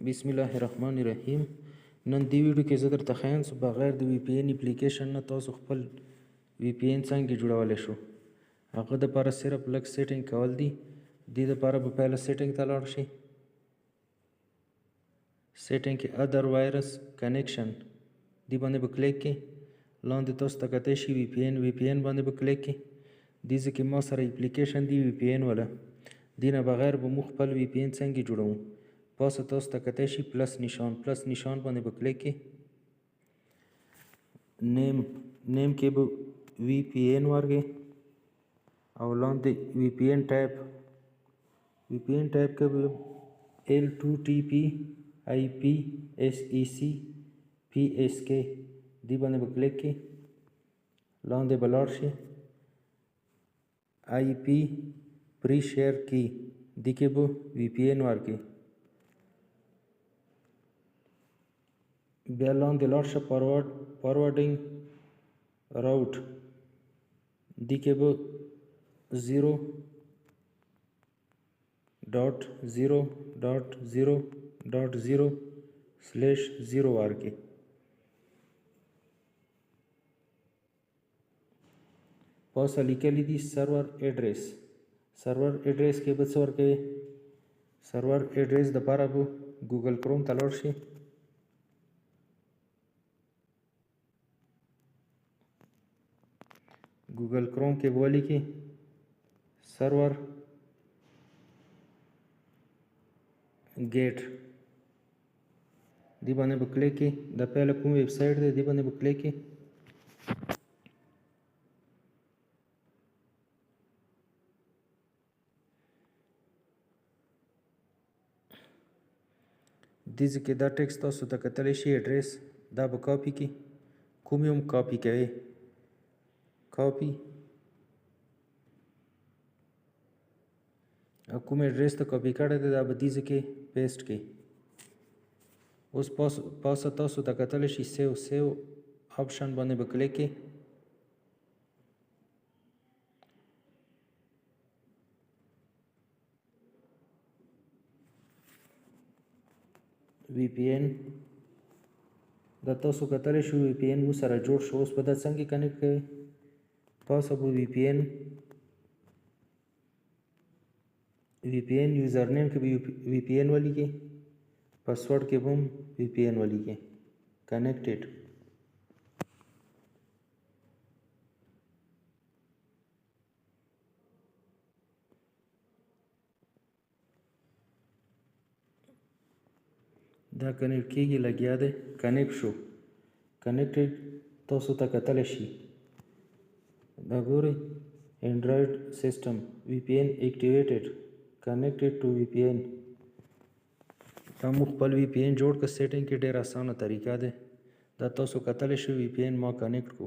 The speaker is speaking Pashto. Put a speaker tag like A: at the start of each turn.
A: बिस्मिल्लाहिर्रहमानिर्रहीम। नन دی ویډیو کې زه درته ښیم چې بغیر د وی پی این اپلیکیشن نه تاسو خپل وی پی این څنګه جوړولی شو. هغه دپاره صرف لږ سیټینګ کول دي. دې دپاره به پهله سیټینګ ته لاړ شئ. سیټینګ کې ادر وایرس کنیکشن دې باندې به کلیک کړئ. لاندې تاسو ته کتی شي وی پی این باندې به کلیک کړئ. دې ځای کې ما سره اپلیکیشن دی وی پی این والا. دې نه بغیر به موږ خپل وی پی این څنګه جوړوو. پاسه تاسو ته کتی شي پلس نشان باندې به کلیک کړئ. نیم کې به وی پی این ورکړئ او لاندې وی پی این ټایپ کې به L2TP IPsec PSK دې باندې به کلیک کړئ. لاندې به لاړ شئ. IP پری شیر کی دې کې به وی پی این ورکړئ. بیا لاندې لاړ شه فارورډینګ راوټ دې کې به 0.0.0.0/0 ورکړئ. پاسه لیکلی دي سرور ایډریس کې به څه ورکوئ. سرور ایډریس دپاره به ګوګل کروم ته لاړ شئ. ګوګل کروم کې به ولیکئ سرور ګیټ دې باندې به کلیک کړئ. د پهله کوم ویب سایټ دی دې باندې به کلیک کړئ. دې ځای کې دا ټیکسټ تاسو ته کتلی شي ایډریس دا به کاپي کړئ. کوم یې هم کاپي کوئ. کاپي او کوم ایډریس ته کاپي کړی دی دا به دې ځای کې پیسټ کړئ. اوس پاسه تاسو ته کتلی شي سیو آپشن باندې به کلیک کړئ. وی پی این دا تاسو کتلی شو وی پی این مو سره جوړ شو. اوس به دا څنګه کنیکټ کوئ. پاسه به وی پی این یوزر نیم کې به وی پی این ولیکئ. پاسورډ کې به هم وی پی این ولیکئ. کنیکټډ دا کنیکټ کېږي لګیا دی. کنیکټ شو. کنیکټډ تاسو ته کتلی شي. دا ګورئ اینډرایډ سیسټم وی پی این ایکټیویټډ کنیکټډ ټو وی پی این. دا موږ خپل وی پی این جوړ کړ. سیټینګ کې ډېر اسانه طریقه ده. دا تاسو کتلی شئ وی پی این ما کنیکټ کو.